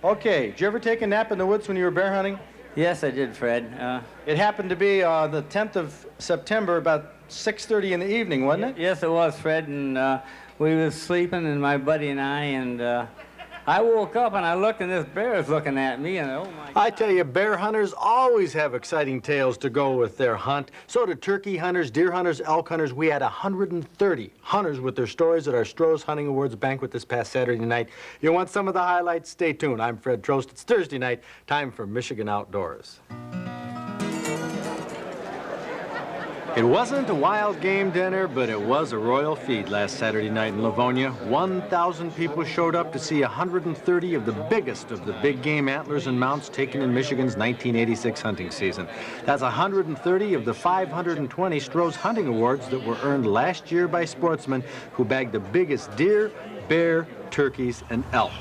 Okay, did you ever take a nap in the woods when you were bear hunting? Yes, I did, Fred. It happened to be the 10th of September, about 6:30 in the evening, wasn't it? Yes, it was, Fred, and we was sleeping, and my buddy and I woke up and I looked, and this bear is looking at me, and oh my God. I tell you, bear hunters always have exciting tales to go with their hunt. So do turkey hunters, deer hunters, elk hunters. We had 130 hunters with their stories at our Trost Hunting Awards banquet this past Saturday night. You want some of the highlights? Stay tuned. I'm Fred Trost. It's Thursday night, time for Michigan Outdoors. It wasn't a wild game dinner, but it was a royal feed last Saturday night in Livonia. 1,000 people showed up to see 130 of the biggest of the big game antlers and mounts taken in Michigan's 1986 hunting season. That's 130 of the 520 Stroh's Hunting Awards that were earned last year by sportsmen who bagged the biggest deer, bear, turkeys, and elk.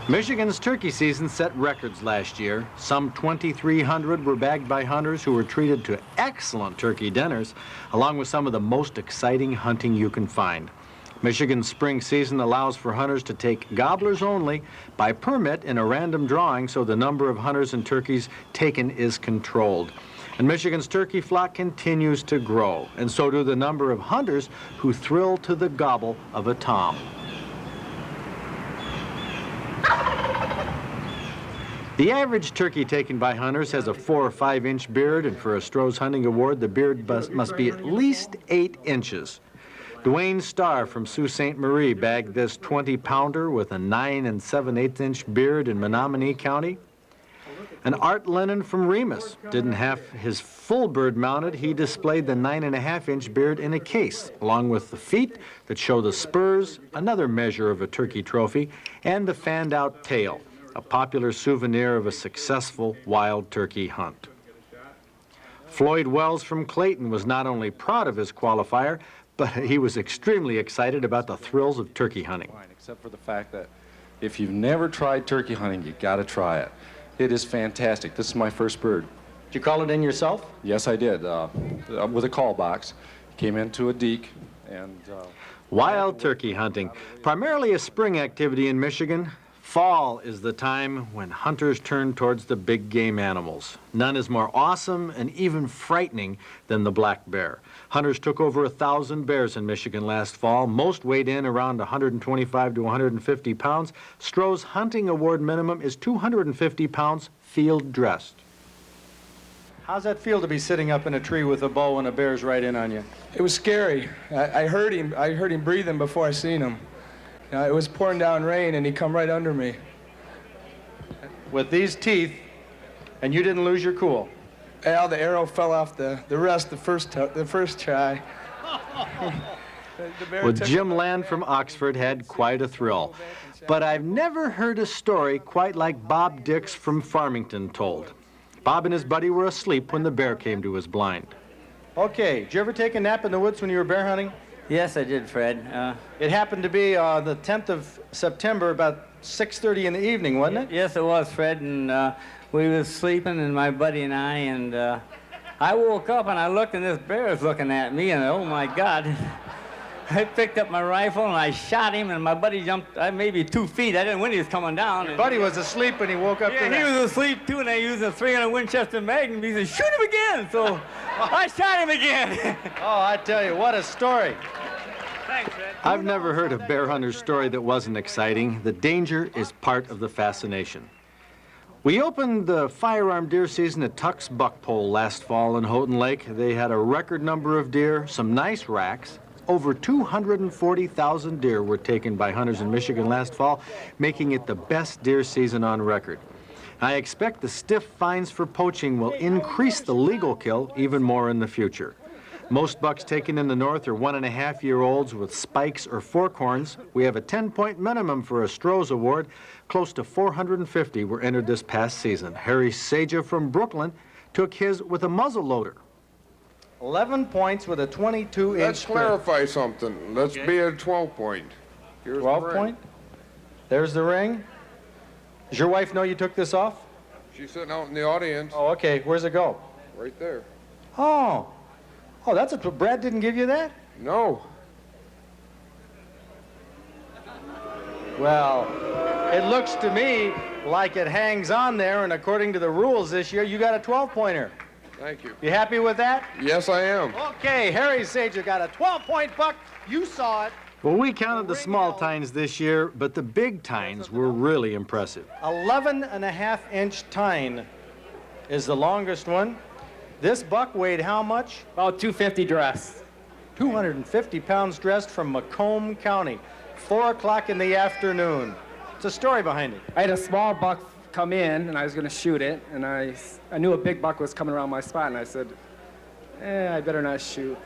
Michigan's turkey season set records last year. Some 2,300 were bagged by hunters who were treated to excellent turkey dinners, along with some of the most exciting hunting you can find. Michigan's spring season allows for hunters to take gobblers only by permit in a random drawing, so the number of hunters and turkeys taken is controlled. And Michigan's turkey flock continues to grow, and so do the number of hunters who thrill to the gobble of a tom. The average turkey taken by hunters has a 4 or 5 inch beard, and for a Stroh's Hunting Award, the beard must be at least 8 inches. Dwayne Starr from Sault Ste. Marie bagged this 20-pounder with a 9 7/8 inch beard in Menominee County. And Art Lennon from Remus didn't have his full bird mounted. He displayed the 9.5 inch beard in a case, along with the feet that show the spurs, another measure of a turkey trophy, and the fanned out tail, a popular souvenir of a successful wild turkey hunt. Floyd Wells from Clayton was not only proud of his qualifier, but he was extremely excited about the thrills of turkey hunting. Except for the fact that if you've never tried turkey hunting, you got to try it. It is fantastic. This is my first bird. Did you call it in yourself? Yes, I did, with a call box. Came into a deek and... Wild turkey hunting, primarily a spring activity in Michigan. Fall is the time when hunters turn towards the big game animals. None is more awesome and even frightening than the black bear. Hunters took over 1,000 bears in Michigan last fall. Most weighed in around 125 to 150 pounds. Stroh's Hunting Award minimum is 250 pounds field dressed. How's that feel to be sitting up in a tree with a bow and a bear's right in on you? It was scary. I heard him breathing before I seen him. It was pouring down rain, and he come right under me. With these teeth, and you didn't lose your cool? Al, the arrow fell off the rest the first try. Well, Jim Land from Oxford had quite a thrill. But I've never heard a story quite like Bob Dix from Farmington told. Bob and his buddy were asleep when the bear came to his blind. Okay, did you ever take a nap in the woods when you were bear hunting? Yes, I did, Fred. It happened to be the 10th of September, about 6:30 in the evening, wasn't it? Yes, it was, Fred, and we was sleeping, and my buddy and I woke up and I looked, and this bear is looking at me, and oh my God. I picked up my rifle and I shot him, and my buddy jumped maybe 2 feet. I didn't know when he was coming down. Your buddy was asleep when he woke up. Yeah, he was asleep too, and I used a 300 Winchester Magnum. He said, "Shoot him again!" So I shot him again. Oh, I tell you, what a story. Thanks, Fred. I've never heard a bear hunter's story that wasn't exciting. The danger is part of the fascination. We opened the firearm deer season at Tuck's Buckpole last fall in Houghton Lake. They had a record number of deer, some nice racks. Over 240,000 deer were taken by hunters in Michigan last fall, making it the best deer season on record. I expect the stiff fines for poaching will increase the legal kill even more in the future. Most bucks taken in the north are 1.5-year-olds with spikes or forkhorns. We have a 10-point minimum for a Stroh's Award. Close to 450 were entered this past season. Harry Saja from Brooklyn took his with a muzzle loader. 11 points with a 22-inch. Let's clarify something. Let's be at 12 point. Here's 12 point? There's the ring. Does your wife know you took this off? She's sitting out in the audience. Oh, okay. Where's it go? Right there. Oh. Oh, that's it. Brad didn't give you that? No. Well, it looks to me like it hangs on there, and according to the rules this year, you got a 12-pointer. Thank you. You happy with that? Yes, I am. Okay, Harry Sager got a 12-point buck. You saw it. Well, we counted the small tines this year, but the big tines were really impressive. 11.5-inch tine is the longest one. This buck weighed how much? About 250 dressed. 250 pounds dressed from Macomb County. 4 o'clock in the afternoon. It's a story behind it. I had a small buck come in, and I was going to shoot it, and I knew a big buck was coming around my spot, and I said, I better not shoot.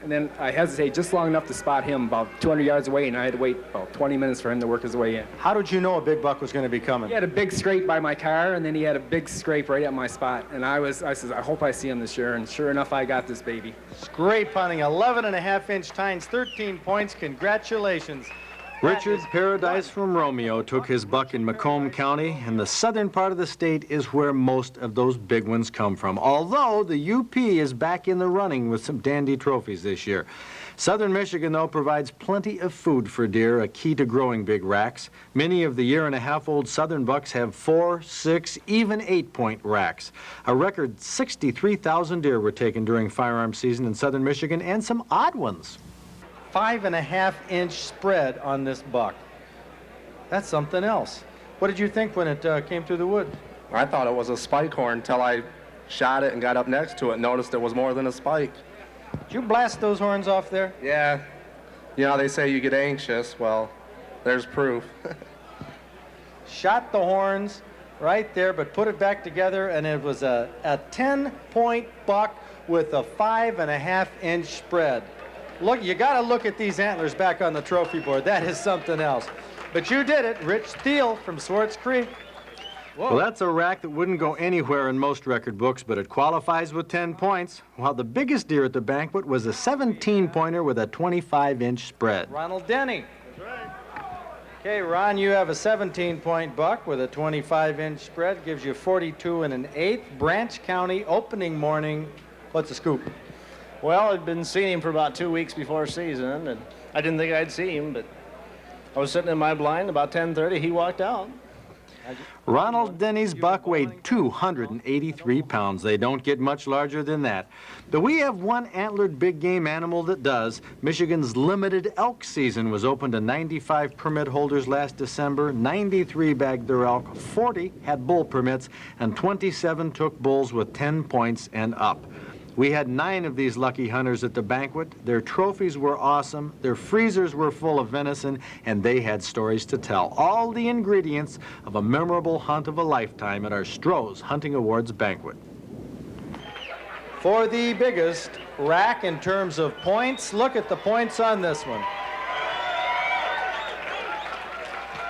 And then I hesitated just long enough to spot him about 200 yards away, and I had to wait about 20 minutes for him to work his way in. How did you know a big buck was going to be coming? He had a big scrape by my car, and then he had a big scrape right at my spot. And I said, I hope I see him this year, and sure enough, I got this baby. Scrape hunting, 11.5-inch tines, 13 points. Congratulations. Richard Paradise from Romeo took his buck in Macomb County, and the southern part of the state is where most of those big ones come from. Although the UP is back in the running with some dandy trophies this year. Southern Michigan, though, provides plenty of food for deer, a key to growing big racks. Many of the year-and-a-half-old southern bucks have 4, 6, even 8-point racks. A record 63,000 deer were taken during firearm season in southern Michigan, and some odd ones. 5.5-inch spread on this buck. That's something else. What did you think when it came through the wood? I thought it was a spike horn until I shot it and got up next to it and noticed it was more than a spike. Did you blast those horns off there? Yeah. You know, they say you get anxious. Well, there's proof. Shot the horns right there, but put it back together, and it was a 10-point buck with a 5.5-inch spread. Look, you got to look at these antlers back on the trophy board. That is something else. But you did it. Rich Thiel from Swartz Creek. Whoa. Well, that's a rack that wouldn't go anywhere in most record books, but it qualifies with 10 points. While the biggest deer at the banquet was a 17-pointer with a 25-inch spread. Ronald Denny. That's right. Okay, Ron, you have a 17-point buck with a 25-inch spread. Gives you 42 1/8. Branch County opening morning. What's the scoop? Well, I'd been seeing him for about 2 weeks before season, and I didn't think I'd see him, but I was sitting in my blind. About 10:30, he walked out. Ronald Denny's buck weighed 283 pounds. They don't get much larger than that. But we have one antlered big game animal that does. Michigan's limited elk season was open to 95 permit holders last December. 93 bagged their elk, 40 had bull permits, and 27 took bulls with 10 points and up. We had 9 of these lucky hunters at the banquet. Their trophies were awesome, their freezers were full of venison, and they had stories to tell. All the ingredients of a memorable hunt of a lifetime at our Stroh's Hunting Awards banquet. For the biggest rack in terms of points, look at the points on this one.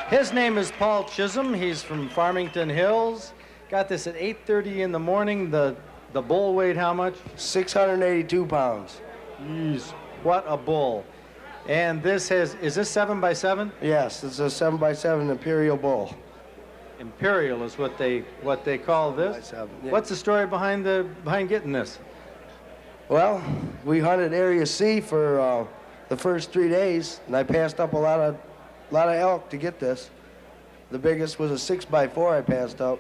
His name is Paul Chisholm. He's from Farmington Hills. Got this at 8:30 in the morning. The bull weighed how much? 682 pounds. Jeez, what a bull. And this is this 7x7? Yes, it's a 7x7 Imperial bull. Imperial is what they call this? 7x7, yeah. What's the story behind getting this? Well, we hunted Area C for the first 3 days, and I passed up a lot of elk to get this. The biggest was a 6x4 I passed up.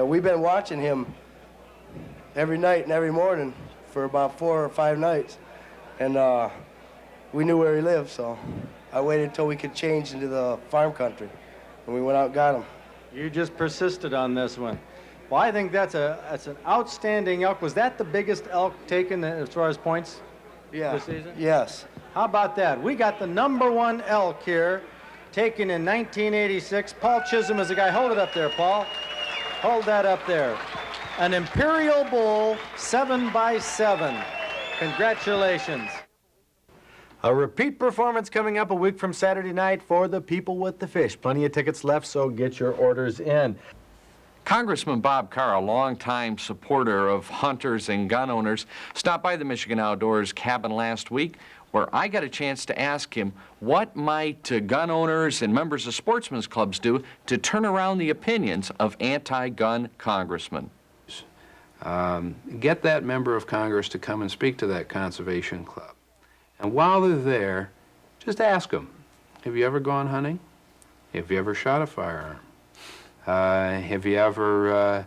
We've been watching him every night and every morning for about 4 or 5 nights, and we knew where he lived, so I waited until we could change into the farm country, and we went out and got him. You just persisted on this one. Well, I think that's an outstanding elk. Was that the biggest elk taken as far as points this season? Yes. How about that? We got the #1 elk here, taken in 1986. Paul Chisholm is the guy. Hold it up there, Paul. Hold that up there. An Imperial Bull 7x7. Congratulations. A repeat performance coming up a week from Saturday night for the people with the fish. Plenty of tickets left, so get your orders in. Congressman Bob Carr, a longtime supporter of hunters and gun owners, stopped by the Michigan Outdoors cabin last week, where I got a chance to ask him what might gun owners and members of sportsmen's clubs do to turn around the opinions of anti-gun congressmen. Get that member of Congress to come and speak to that conservation club. And while they're there, just ask them, have you ever gone hunting? Have you ever shot a firearm? Have you ever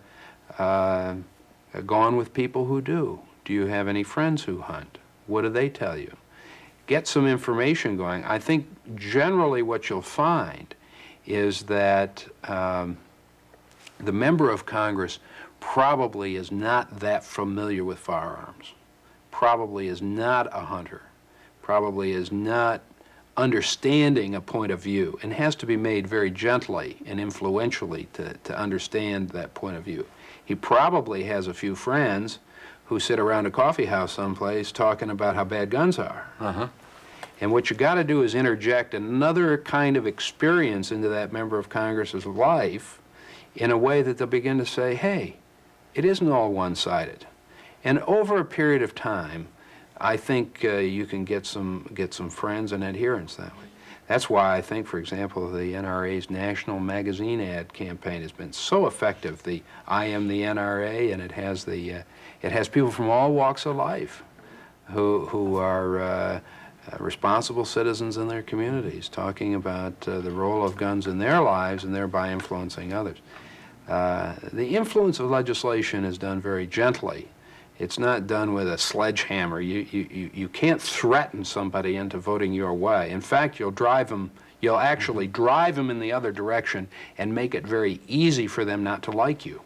gone with people who do? Do you have any friends who hunt? What do they tell you? Get some information going. I think generally what you'll find is that the member of Congress probably is not that familiar with firearms, probably is not a hunter, probably is not understanding a point of view, and has to be made very gently and influentially to understand that point of view. He probably has a few friends who sit around a coffee house someplace talking about how bad guns are. And what you got to do is interject another kind of experience into that member of Congress's life in a way that they'll begin to say, hey, it isn't all one-sided. And over a period of time, I think you can get some friends and adherents that way. That's why I think, for example, the NRA's national magazine ad campaign has been so effective. The I Am the NRA, and it has people from all walks of life who are responsible citizens in their communities, talking about the role of guns in their lives and thereby influencing others. The influence of legislation is done very gently. It's not done with a sledgehammer. You can't threaten somebody into voting your way. In fact, you'll actually drive them in the other direction and make it very easy for them not to like you.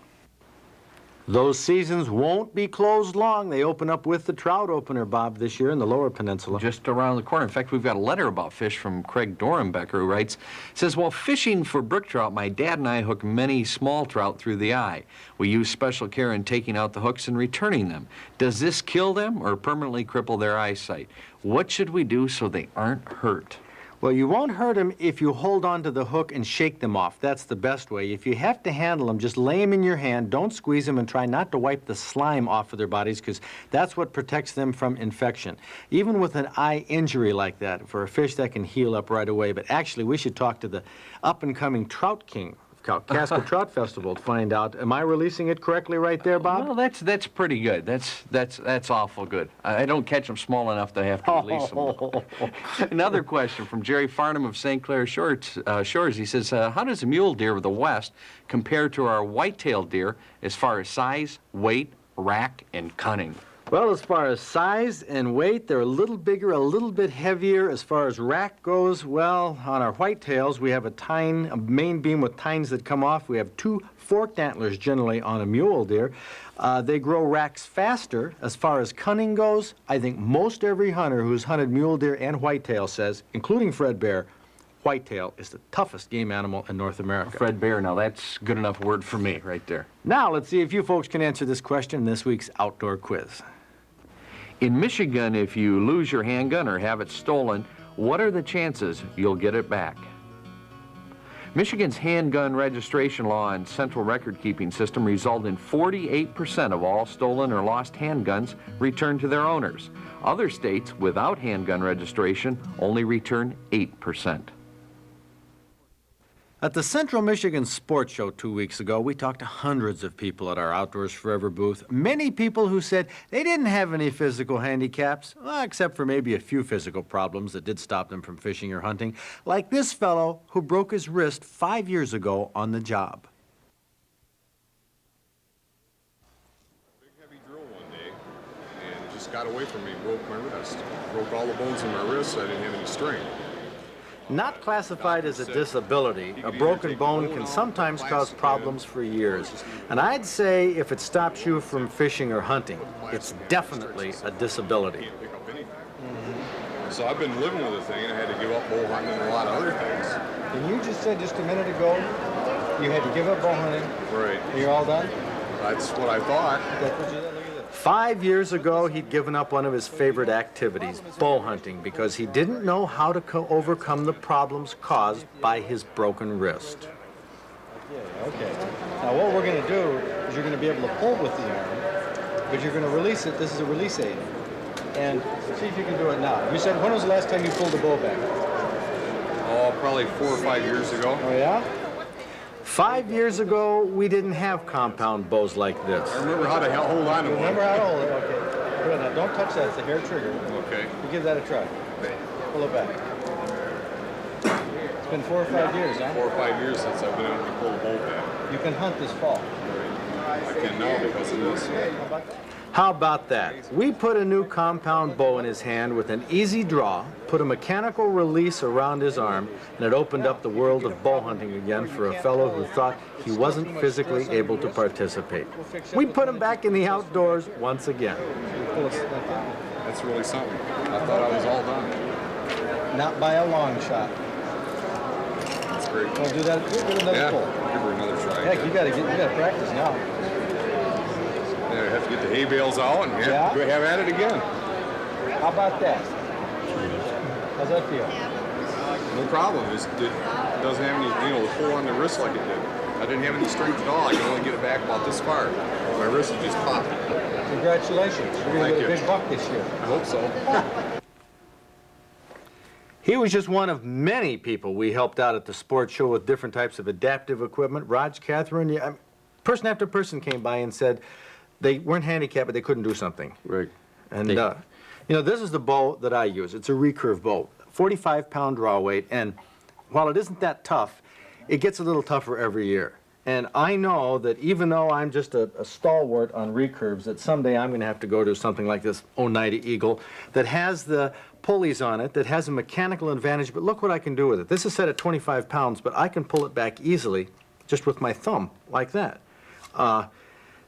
Those seasons won't be closed long. They open up with the trout opener, Bob, this year in the Lower Peninsula. Just around the corner. In fact, we've got a letter about fish from Craig Dorenbecker, who writes, says, while fishing for brook trout, my dad and I hook many small trout through the eye. We use special care in taking out the hooks and returning them. Does this kill them or permanently cripple their eyesight? What should we do so they aren't hurt? Well, you won't hurt them if you hold on to the hook and shake them off. That's the best way. If you have to handle them, just lay them in your hand, don't squeeze them, and try not to wipe the slime off of their bodies, because that's what protects them from infection. Even with an eye injury like that, for a fish that can heal up right away. But actually, we should talk to the up-and-coming Trout King of Casco Trout Festival to find out. Am I releasing it correctly right there, Bob? Well, that's pretty good. That's awful good. I don't catch them small enough to have to release them. Another question from Jerry Farnham of St. Clair Shores. He says, how does a mule deer of the West compare to our white-tailed deer as far as size, weight, rack, and cunning? Well, as far as size and weight, they're a little bigger, a little bit heavier. As far as rack goes, well, on our whitetails, we have a main beam with tines that come off. We have 2 forked antlers generally on a mule deer. They grow racks faster. As far as cunning goes, I think most every hunter who's hunted mule deer and whitetail says, including Fred Bear, whitetail is the toughest game animal in North America. Fred Bear, now that's good enough word for me right there. Now, let's see if you folks can answer this question in this week's outdoor quiz. In Michigan, if you lose your handgun or have it stolen, what are the chances you'll get it back? Michigan's handgun registration law and central record-keeping system result in 48% of all stolen or lost handguns returned to their owners. Other states without handgun registration only return 8%. At the Central Michigan Sports Show 2 weeks ago, we talked to hundreds of people at our Outdoors Forever booth. Many people who said they didn't have any physical handicaps, except for maybe a few physical problems that did stop them from fishing or hunting, like this fellow who broke his wrist 5 years ago on the job. Big heavy drill one day, and it just got away from me, broke my wrist. Broke all the bones in my wrist, so I didn't have any strength. Not classified as a disability, a broken bone can sometimes cause problems for years. And I'd say if it stops you from fishing or hunting, it's definitely a disability. So I've been living with the thing, and I had to give up bow hunting and a lot of other things. And you just said just a minute ago you had to give up bow hunting. Right. You're all done? That's what I thought. That's what you said? 5 years ago, he'd given up one of his favorite activities, bow hunting, because he didn't know how to overcome the problems caused by his broken wrist. Okay. Now what we're going to do is you're going to be able to pull with the arm, but you're going to release it. This is a release aid. And see if you can do it now. You said, when was the last time you pulled a bow back? Oh, probably 4 or 5 years ago. Oh, yeah? 5 years ago, we didn't have compound bows like this. I remember how to hold on to one. Remember how to hold it? Okay. Good. Now, don't touch that. It's a hair trigger. Okay. You give that a try. Pull it back. It's been 4 or 5 years, huh? 4 or 5 years since I've been able to pull a bow back. You can hunt this fall. I can now because of this. How about that? We put a new compound bow in his hand with an easy draw, put a mechanical release around his arm, and it opened up the world of bow hunting again for a fellow who thought he wasn't physically able to participate. We put him back in the outdoors once again. That's really something. I thought I was all done. Not by a long shot. That's great. We'll do that. We'll do another pull. Give her another try. Heck, you gotta practice now. Yeah, I have to get the hay bales out and have at it again. How about that? How's that feel? No problem. It doesn't have any, the pull on the wrist like it did. I didn't have any strength at all. I can only get it back about this far. My wrist is just popped. Congratulations. You're going to get a big buck this year. I hope so. He was just one of many people we helped out at the sports show with different types of adaptive equipment. Raj, Catherine, person after person came by and said they weren't handicapped, but they couldn't do something. Right. And, this is the bow that I use. It's a recurve bow, 45-pound draw weight, and while it isn't that tough, it gets a little tougher every year. And I know that even though I'm just a stalwart on recurves, that someday I'm going to have to go to something like this 090 Eagle that has the pulleys on it, that has a mechanical advantage, but look what I can do with it. This is set at 25 pounds, but I can pull it back easily just with my thumb, like that.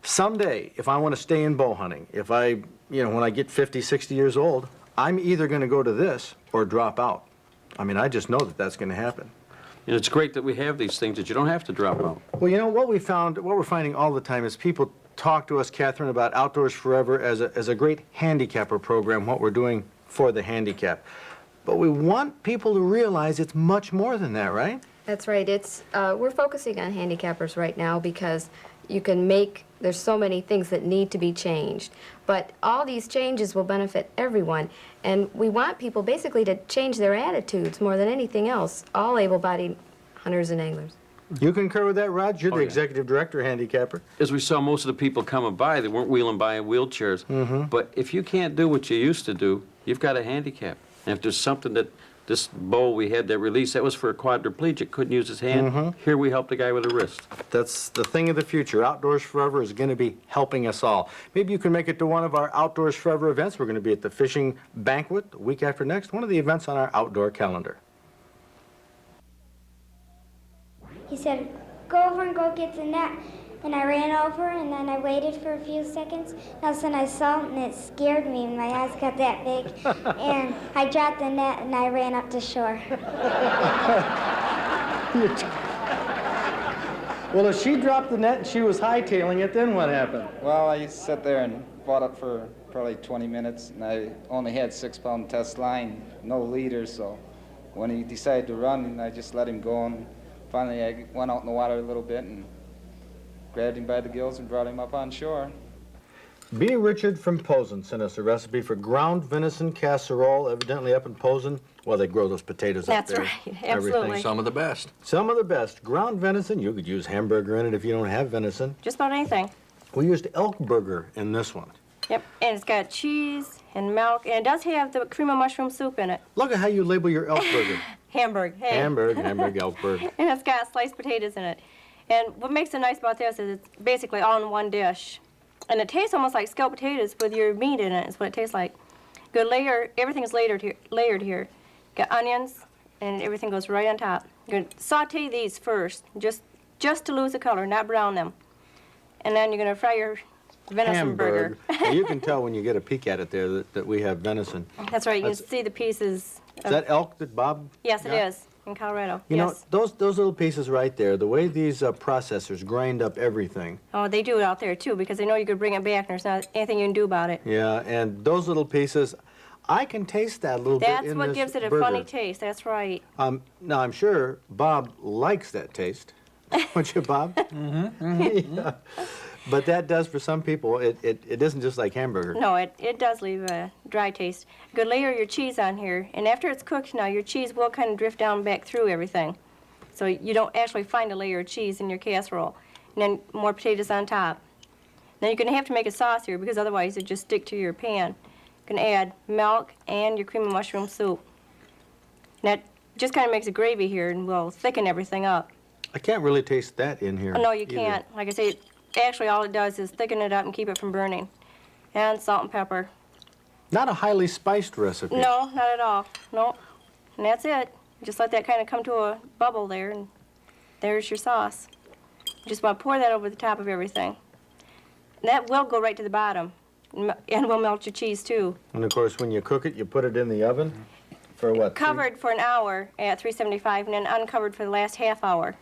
Someday, if I want to stay in bow hunting, if I, when I get 50, 60 years old, I'm either going to go to this or drop out. I mean, I just know that that's going to happen. And it's great that we have these things that you don't have to drop out. Well, what we're finding all the time is people talk to us, Catherine, about Outdoors Forever as a great handicapper program, what we're doing for the handicap. But we want people to realize it's much more than that, right? That's right. We're focusing on handicappers right now because there's so many things that need to be changed. But all these changes will benefit everyone. And we want people basically to change their attitudes more than anything else, all able-bodied hunters and anglers. You concur with that, Rod? You're the executive director, handicapper. As we saw most of the people coming by, they weren't wheeling by in wheelchairs. Mm-hmm. But if you can't do what you used to do, you've got a handicap. And if there's something that this bow we had that release, that was for a quadriplegic, couldn't use his hand. Mm-hmm. Here we helped a guy with a wrist. That's the thing of the future. Outdoors Forever is going to be helping us all. Maybe you can make it to one of our Outdoors Forever events. We're going to be at the fishing banquet the week after next, one of the events on our outdoor calendar. He said, go over and go get the net. And I ran over, and then I waited for a few seconds. All of a sudden I saw it, and it scared me, and my eyes got that big. And I dropped the net, and I ran up to shore. Well, if she dropped the net and she was hightailing it, then what happened? Well, I sat there and fought it for probably 20 minutes, and I only had 6-pound test line, no leader, so when he decided to run, I just let him go, and finally I went out in the water a little bit and grabbed him by the gills and brought him up on shore. B. Richard from Posen sent us a recipe for ground venison casserole, evidently up in Posen. Well, they grow those potatoes up there. That's right, absolutely. Everything. Some of the best. Some of the best. Ground venison, you could use hamburger in it if you don't have venison. Just about anything. We used elk burger in this one. Yep, and it's got cheese and milk, and it does have the cream of mushroom soup in it. Look at how you label your elk burger. Hamburg, hey. Hamburg, elk burger. And it's got sliced potatoes in it. And what makes it nice about this is it's basically all in one dish. And it tastes almost like scalloped potatoes with your meat in it, is what it tastes like. Good layer, everything is layered here. Got onions, and everything goes right on top. You're gonna saute these first, just to lose the color, not brown them. And then you're gonna fry your venison burger. Now, you can tell when you get a peek at it there that we have venison. That's right, you can see the pieces. Is that elk that Bob Yes, it got? is, in Colorado. You yes. know, those little pieces right there, the way these processors grind up everything. Oh, they do it out there, too, because they know you could bring it back, and there's not anything you can do about it. Yeah, and those little pieces, I can taste that a little bit in That's what this gives it a burger. funny taste, that's right. Now, I'm sure Bob likes that taste. Don't you, Bob? Mm-hmm. Yeah. But that does, for some people, it isn't just like hamburger. No, it does leave a dry taste. Good layer your cheese on here, and after it's cooked now, your cheese will kind of drift down back through everything. So you don't actually find a layer of cheese in your casserole. And then more potatoes on top. Now you're going to have to make a sauce here because otherwise it'll just stick to your pan. You're going to add milk and your cream of mushroom soup. That just kind of makes a gravy here and will thicken everything up. I can't really taste that in here. Oh, no, you either. can't. Like I say, actually all it does is thicken it up and keep it from burning. And salt and pepper. Not a highly spiced recipe. No, not at all. No. And that's it. Just let that kind of come to a bubble there, and there's your sauce. You just want to pour that over the top of everything. And that will go right to the bottom, and will melt your cheese too. And of course, when you cook it, you put it in the oven for what? Covered for an hour at 375, and then uncovered for the last half hour.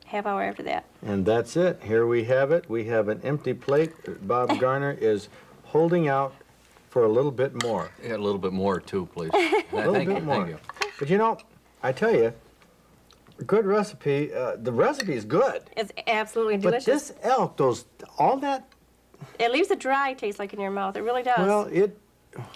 Half hour after that. And that's it. Here we have it. We have an empty plate. Bob Garner is holding out for a little bit more. Yeah, a little bit more, too, please. A little Thank bit you, more. thank you. But you know, I tell you, good recipe. The recipe is good. It's absolutely But delicious. this elk, all that, It leaves a dry taste like in your mouth. It really does. well,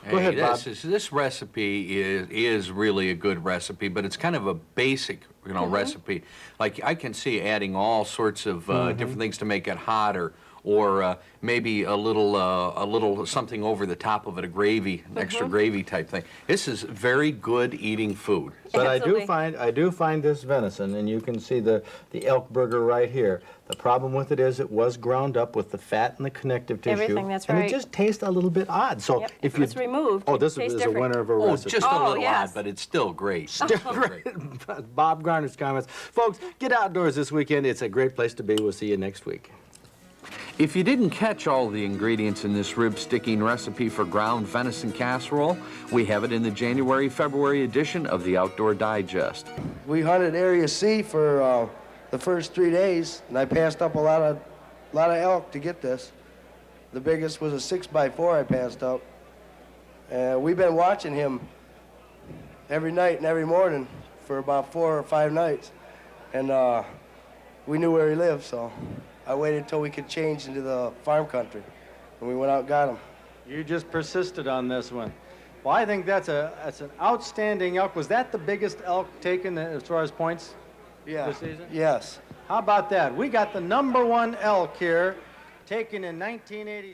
Go ahead, Bob. This recipe is really a good recipe, but it's kind of a basic, recipe. Like I can see adding all sorts of different things to make it hotter, or maybe a little something over the top of it, a gravy, an extra gravy type thing. This is very good eating food. But I do find this venison, and you can see the elk burger right here. The problem with it is it was ground up with the fat and the connective tissue. Everything, that's and right. it just tastes a little bit odd. So Yep, if it was removed, Oh, it this tastes is a different. winner of a Oh, recipe. just a little yes. odd, but it's still great. Still great. Bob Garner's comments. Folks, get outdoors this weekend. It's a great place to be. We'll see you next week. If you didn't catch all the ingredients in this rib-sticking recipe for ground venison casserole, we have it in the January-February edition of the Outdoor Digest. We hunted Area C for the first 3 days, and I passed up a lot of elk to get this. The biggest was a 6x4 I passed up. We've been watching him every night and every morning for about 4 or 5 nights, and we knew where he lived, so I waited until we could change into the farm country, and we went out and got him. You just persisted on this one. Well, I think that's an outstanding elk. Was that the biggest elk taken as far as points this season? Yes. How about that? We got the #1 elk here, taken in 1986.